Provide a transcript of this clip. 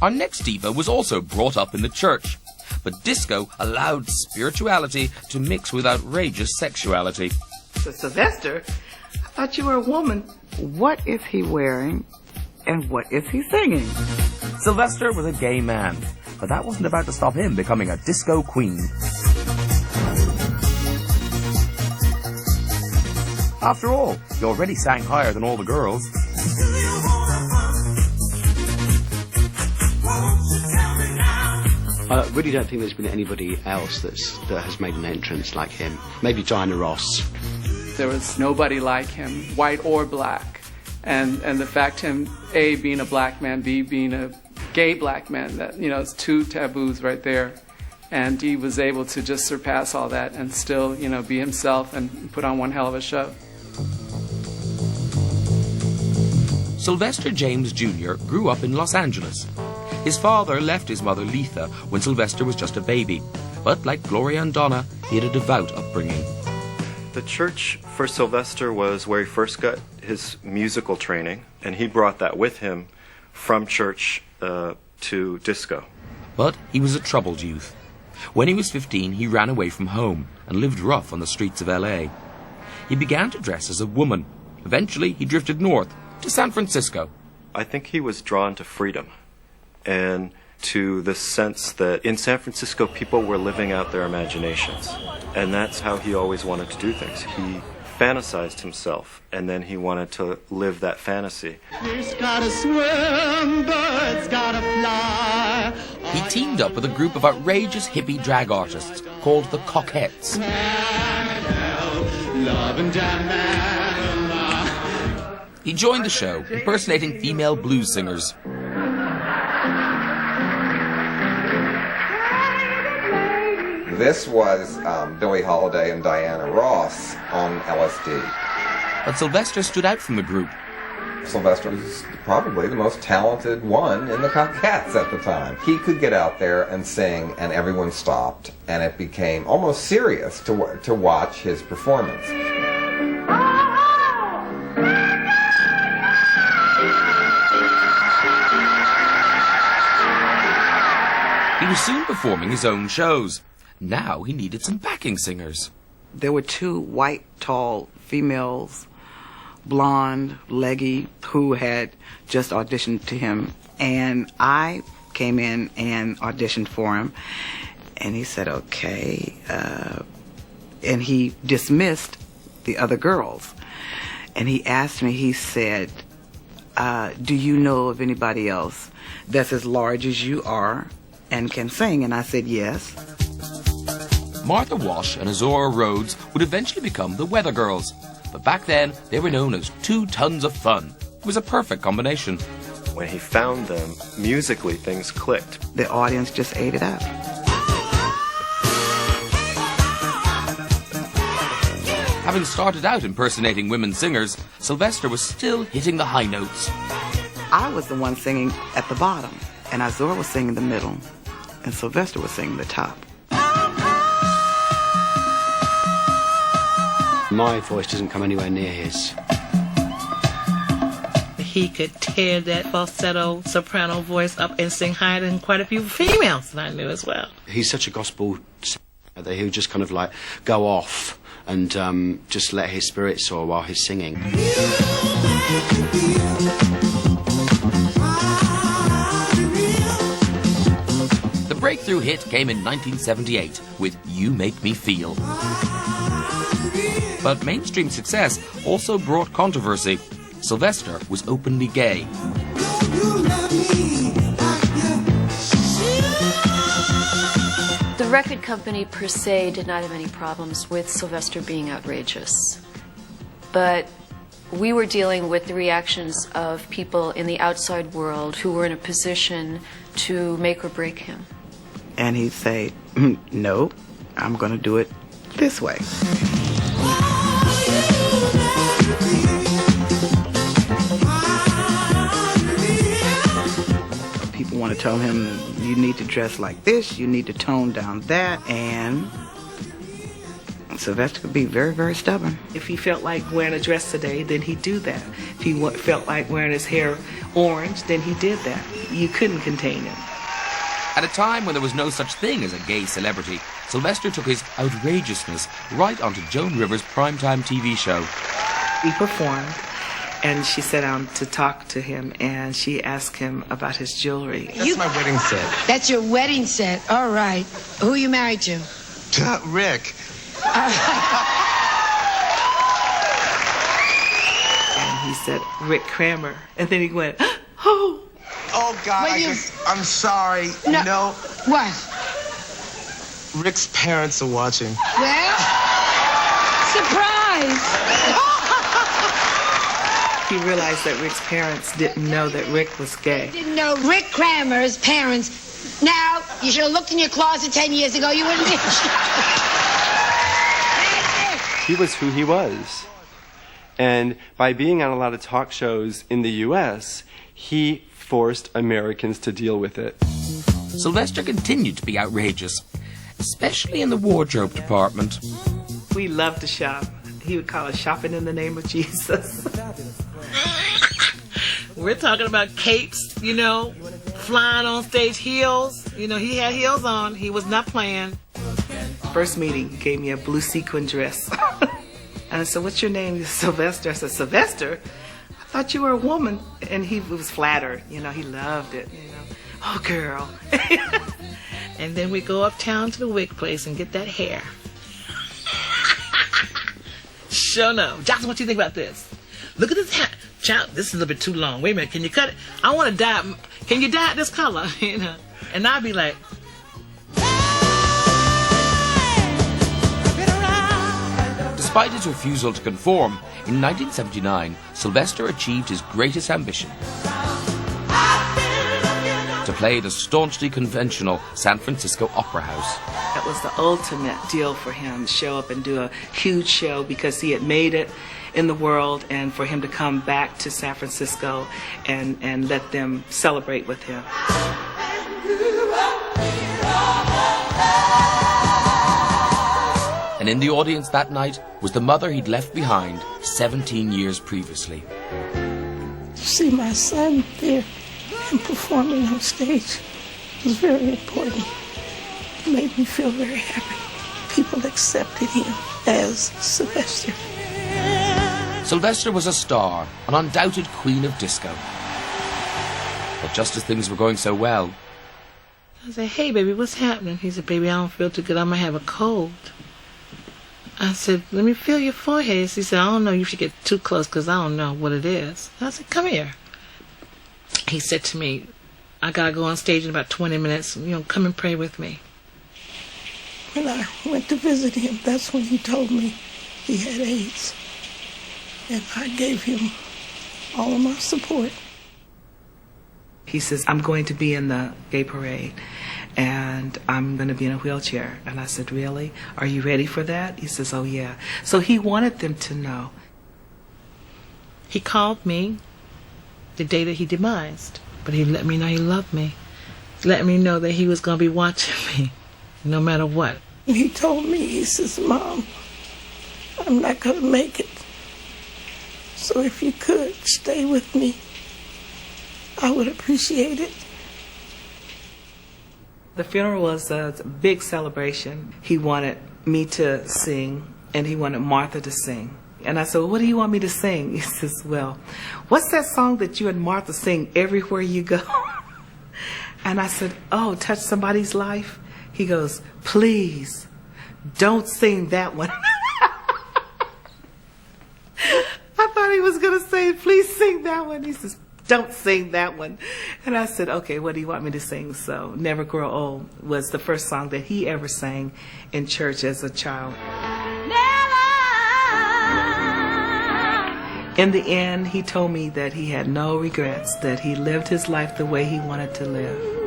Our next diva was also brought up in the church, but disco allowed spirituality to mix with outrageous sexuality. So Sylvester, I thought you were a woman. What is he wearing and what is he singing? Sylvester was a gay man, but that wasn't about to stop him becoming a disco queen. After all, he already sang higher than all the girls. I really don't think there's been anybody else that has made an entrance like him. Maybe Diana Ross. There was nobody like him, white or black. And the fact him, A, being a black man, B, being a gay black man, that, you know, it's two taboos right there. And he was able to just surpass all that and still, you know, be himself and put on one hell of a show. Sylvester James Jr. grew up in Los Angeles. His father left his mother Letha when Sylvester was just a baby, but like Gloria and Donna, he had a devout upbringing. The church for Sylvester was where he first got his musical training, and he brought that with him from church to disco. But he was a troubled youth. When he was 15, he ran away from home and lived rough on the streets of LA. He began to dress as a woman. Eventually, he drifted north to San Francisco. I think he was drawn to freedom and to the sense that in San Francisco people were living out their imaginations. And that's how he always wanted to do things. He fantasized himself, and then he wanted to live that fantasy. Fish gotta swim, birds gotta fly. He teamed up with a group of outrageous hippie drag artists called the Cockettes. He joined the show, impersonating female blues singers. This was Billie Holiday and Diana Ross on LSD. But Sylvester stood out from the group. Sylvester was probably the most talented one in the Cockettes at the time. He could get out there and sing, and everyone stopped, and it became almost serious to watch his performance. He was soon performing his own shows. Now he needed some backing singers. There were two white, tall females, blonde, leggy, who had just auditioned to him. And I came in and auditioned for him. And he said, okay. And he dismissed the other girls. And he asked me, he said, do you know of anybody else that's as large as you are and can sing? And I said, yes. Martha Wash and Azora Rhodes would eventually become the Weather Girls. But back then, they were known as 2 tons of fun. It was a perfect combination. When he found them, musically things clicked. The audience just ate it up. Having started out impersonating women singers, Sylvester was still hitting the high notes. I was the one singing at the bottom, and Azora was singing the middle, and Sylvester was singing the top. My voice doesn't come anywhere near his. He could tear that falsetto soprano voice up and sing higher than quite a few females that I knew as well. He's such a gospel singer that he'll just kind of like go off and just let his spirit soar while he's singing. The breakthrough hit came in 1978 with You Make Me Feel. But mainstream success also brought controversy. Sylvester was openly gay. The record company per se did not have any problems with Sylvester being outrageous. But we were dealing with the reactions of people in the outside world who were in a position to make or break him. And he'd say, no, I'm going to do it this way. People want to tell him, you need to dress like this, you need to tone down that, and Sylvester could be very, very stubborn. If he felt like wearing a dress today, then he'd do that. If he felt like wearing his hair orange, then he did that. You couldn't contain him. At a time when there was no such thing as a gay celebrity, Sylvester took his outrageousness right onto Joan Rivers' primetime TV show. He performed, and she sat down to talk to him, and she asked him about his jewelry. That's my wedding set. That's your wedding set. All right. Who are you married to? Rick. And he said, Rick Kramer. And then he went, oh. Oh, God, I'm sorry. No. You know, What? Rick's parents are watching. Well, surprise. He realized that Rick's parents didn't know that Rick was gay. Didn't know Rick Kramer's parents. Now, you should have looked in your closet 10 years ago. You wouldn't be. He was who he was. And by being on a lot of talk shows in the U.S., he forced Americans to deal with it. Sylvester continued to be outrageous, especially in the wardrobe department. We loved to shop. He would call it shopping in the name of Jesus. We're talking about capes, you know, flying on stage, heels. You know, he had heels on. He was not playing. First meeting, he gave me a blue sequin dress. And I said, what's your name? He said, Sylvester. I said, Sylvester? I thought you were a woman. And he was flattered. You know, he loved it. You know, oh, girl. And then we go uptown to the wig place and get that hair. Sure no. Johnson, what you think about this? Look at this hair. Child, this is a little bit too long. Wait a minute, can you cut it? I want to dye it. Can you dye it this color? You know? And I'd be like... Despite his refusal to conform, in 1979, Sylvester achieved his greatest ambition: to play the staunchly conventional San Francisco Opera House. That was the ultimate deal for him, to show up and do a huge show because he had made it in the world, and for him to come back to San Francisco and let them celebrate with him. And in the audience that night was the mother he'd left behind 17 years previously. To see my son there and performing on stage was very important. It made me feel very happy. People accepted him as Sylvester. Sylvester was a star, an undoubted queen of disco. But just as things were going so well... I said, hey, baby, what's happening? He said, baby, I don't feel too good. I'm going to have a cold. I said, let me feel your forehead. He said, I don't know, you should get too close because I don't know what it is. I said, come here. He said to me, I got to go on stage in about 20 minutes. You know, come and pray with me. When I went to visit him, that's when he told me he had AIDS. And I gave him all of my support. He says, I'm going to be in the gay parade, and I'm going to be in a wheelchair. And I said, really? Are you ready for that? He says, oh, yeah. So he wanted them to know. He called me the day that he demised, but he let me know he loved me. He let me know that he was going to be watching me, no matter what. He told me, he says, Mom, I'm not going to make it. So if you could stay with me, I would appreciate it. The funeral was a big celebration. He wanted me to sing, and he wanted Martha to sing. And I said, well, what do you want me to sing? He says, well, what's that song that you and Martha sing everywhere you go? And I said, oh, Touch Somebody's Life? He goes, please, don't sing that one. I thought he was going to say, please sing that one. He says, don't sing that one. And I said, okay, what do you want me to sing? So Never Grow Old was the first song that he ever sang in church as a child. Never. In the end, he told me that he had no regrets, that he lived his life the way he wanted to live.